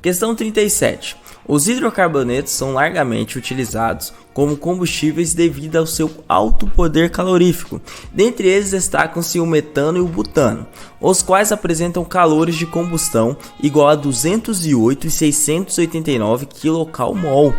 Questão 37. Os hidrocarbonetos são largamente utilizados como combustíveis devido ao seu alto poder calorífico. Dentre eles destacam-se o metano e o butano, os quais apresentam calores de combustão igual a 208 e 689 kcal/mol,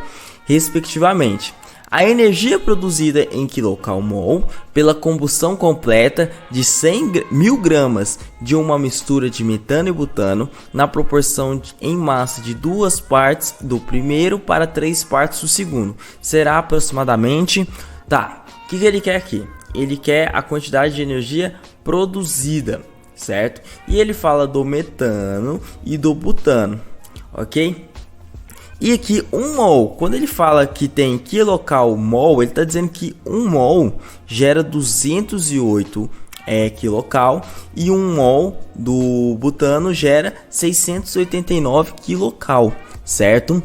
respectivamente. A energia produzida em kcal/mol pela combustão completa de 100.000 gramas de uma mistura de metano e butano na proporção em massa de 2 partes do primeiro para 3 partes do segundo será aproximadamente... Tá, o que ele quer aqui? Ele quer a quantidade de energia produzida, certo? E ele fala do metano e do butano, ok? E aqui 1 mol, quando ele fala que tem kcal/mol, ele está dizendo que 1 mol gera 208 kcal e 1 mol do butano gera 689 kcal, certo?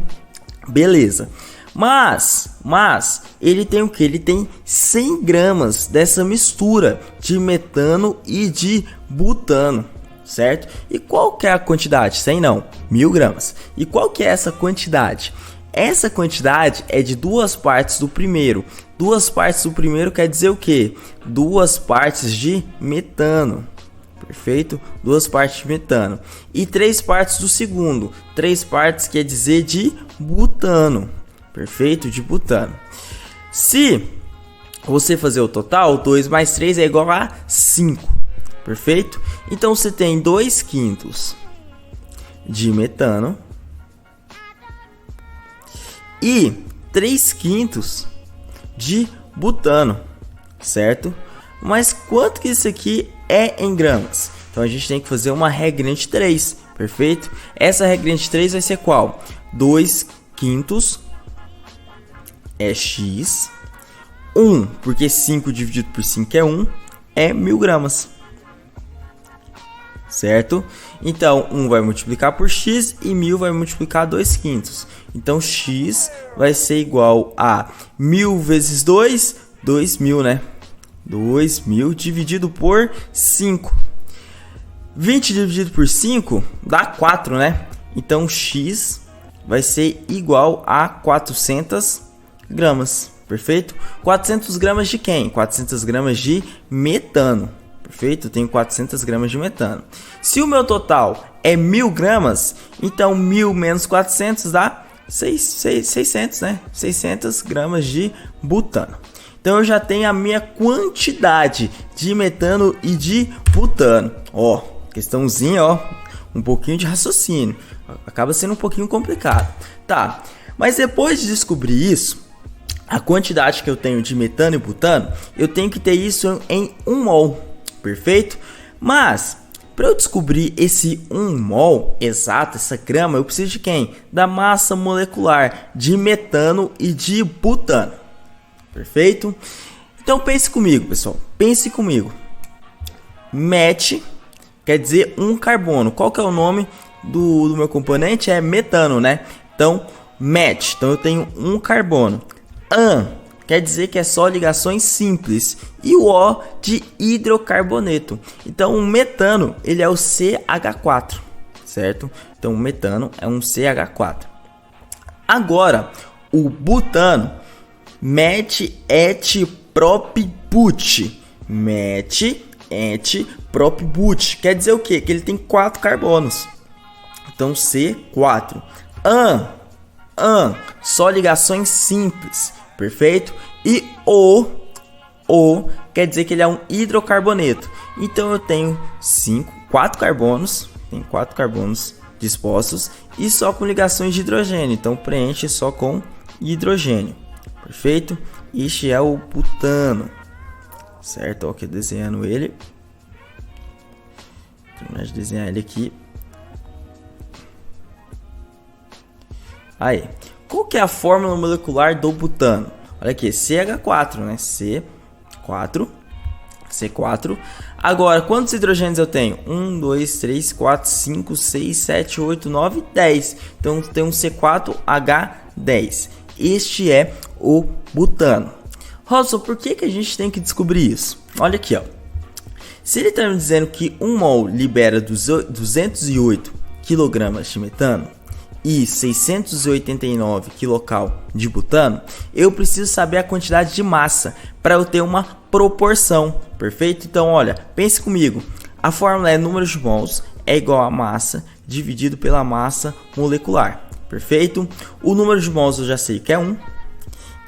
Beleza. Mas ele tem o que? Ele tem 100 gramas dessa mistura de metano e de butano, certo? E qual que é a quantidade? 100 não, 1000 gramas. E qual que é essa quantidade? Essa quantidade é de 2 partes do primeiro. 2 partes do primeiro quer dizer o quê? 2 partes de metano. Perfeito? 2 partes de metano. E 3 partes do segundo. 3 partes quer dizer de butano. Perfeito? De butano. Se você fazer o total, 2 mais 3 é igual a 5. Perfeito? Então você tem 2/5 de metano e 3/5 de butano, certo? Mas quanto que isso aqui é em gramas? Então a gente tem que fazer uma regrinha de 3, perfeito? Essa regrinha de 3 vai ser qual? 2/5 é x, 1, porque 5 dividido por 5 é 1, é 1000 gramas. Certo? Então 1 vai multiplicar por x e 1000 vai multiplicar 2/5. Então x vai ser igual a 1000 vezes 2, 2000, né? 2000 dividido por 5. 20 dividido por 5 dá 4, né? Então x vai ser igual a 400 gramas. Perfeito? 400 gramas de quem? 400 gramas de metano. Perfeito? Eu tenho 400 gramas de metano. Se o meu total é 1000 gramas, então 1000 menos 400 dá 600, né? 600 gramas de butano. Então eu já tenho a minha quantidade de metano e de butano. Ó, questãozinha, ó, um pouquinho de raciocínio. Acaba sendo um pouquinho complicado. Tá, mas depois de descobrir isso, a quantidade que eu tenho de metano e butano, eu tenho que ter isso em 1 mol. Perfeito? Mas para eu descobrir esse 1 mol exato, essa grama, eu preciso de quem? Da massa molecular de metano e de butano. Perfeito? Então pense comigo, pessoal. Pense comigo. Met quer dizer um carbono. Qual que é o nome do meu componente? É metano, né? Então, met. Então eu tenho um carbono. An quer dizer que é só ligações simples. E o O de hidrocarboneto. Então o metano ele é o CH4, certo? Então o metano é um CH4. Agora o butano, met et prop but. Met et prop but. Quer dizer o quê? Que ele tem 4 carbonos. Então C4. An só ligações simples. Perfeito? E O quer dizer que ele é um hidrocarboneto. Então eu tenho 4 carbonos. Tem 4 carbonos dispostos e só com ligações de hidrogênio. Então preenche só com hidrogênio. Perfeito? Este é o butano. Certo? Aqui desenhando ele. Vou terminar de desenhar ele aqui. Aí. Qual que é a fórmula molecular do butano? Olha aqui, CH4, né? C4. Agora, quantos hidrogênios eu tenho? 1, 2, 3, 4, 5, 6, 7, 8, 9, 10. Então, tem um C4H10. Este é o butano. Robson, por que a gente tem que descobrir isso? Olha aqui, ó. Se ele está me dizendo que 1 mol libera 208 kg de metano e 689 kcal de butano, eu preciso saber a quantidade de massa para eu ter uma proporção, perfeito? Então, olha, pense comigo, a fórmula é número de mols é igual a massa dividido pela massa molecular, perfeito? O número de mols eu já sei que é 1,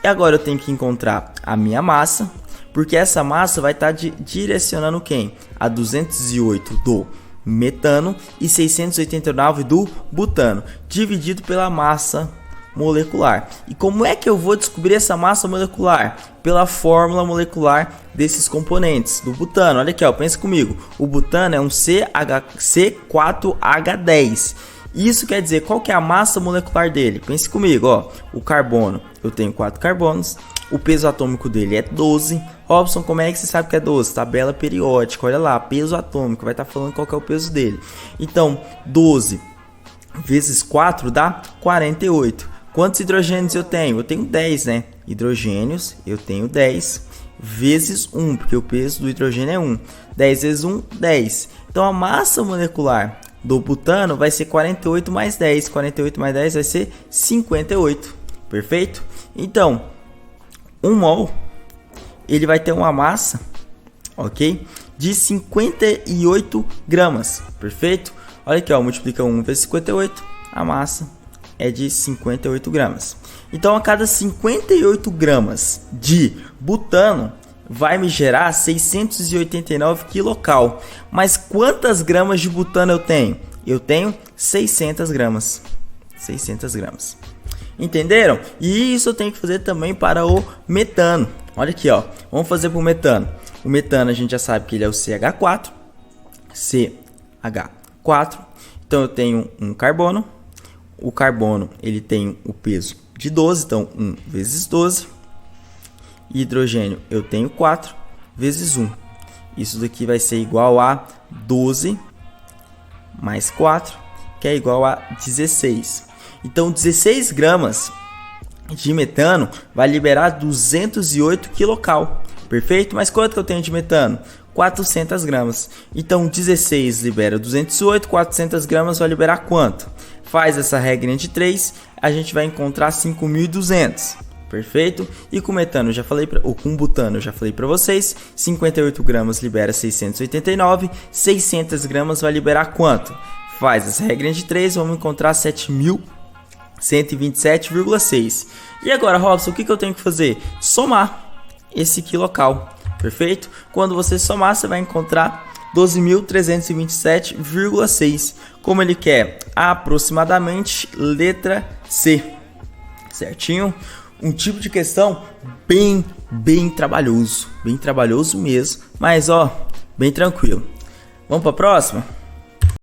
e agora eu tenho que encontrar a minha massa, porque essa massa vai estar direcionando quem? A 208 do metano e 689 do butano, dividido pela massa molecular. E como é que eu vou descobrir essa massa molecular? Pela fórmula molecular desses componentes do butano. Olha aqui, ó, pensa comigo. O butano é um C4H10. Isso quer dizer, qual que é a massa molecular dele? Pense comigo, ó. O carbono, eu tenho 4 carbonos. O peso atômico dele é 12. Robson, como é que você sabe que é 12? Tabela periódica, olha lá, peso atômico, vai estar falando qual que é o peso dele. Então, 12 vezes 4 dá 48. Quantos hidrogênios eu tenho? Eu tenho 10, né? Hidrogênios, eu tenho 10 vezes 1, porque o peso do hidrogênio é 1. 10 vezes 1, 10. Então, a massa molecular do butano vai ser 48 mais 10. 48 mais 10 vai ser 58, perfeito? Então, 1 mol, ele vai ter uma massa, ok? De 58 gramas, perfeito? Olha aqui, ó, multiplica 1 vezes 58, a massa é de 58 gramas. Então, a cada 58 gramas de butano, vai me gerar 689 kcal. Mas quantas gramas de butano eu tenho? Eu tenho 600 gramas. 600 gramas. Entenderam? E isso eu tenho que fazer também para o metano. Olha aqui, ó. Vamos fazer para o metano. O metano a gente já sabe que ele é o CH4. CH4. Então eu tenho um carbono. O carbono ele tem o peso de 12. Então 1 vezes 12. Hidrogênio eu tenho 4 vezes 1. Isso daqui vai ser igual a 12 mais 4, que é igual a 16. Então, 16 gramas de metano vai liberar 208 kcal, perfeito? Mas quanto que eu tenho de metano? 400 gramas. Então, 16 libera 208, 400 gramas vai liberar quanto? Faz essa regra de 3, a gente vai encontrar 5.200, perfeito? E com metano, eu já falei, ou com butano, eu já falei para vocês, 58 gramas libera 689, 600 gramas vai liberar quanto? Faz essa regra de 3, vamos encontrar 7.127,6. E agora, Robson, o que eu tenho que fazer? Somar esse quilocal, perfeito? Quando você somar, você vai encontrar 12.327,6. Como ele quer aproximadamente letra C, certinho? Um tipo de questão bem trabalhoso mesmo, mas ó, bem tranquilo. Vamos para a próxima?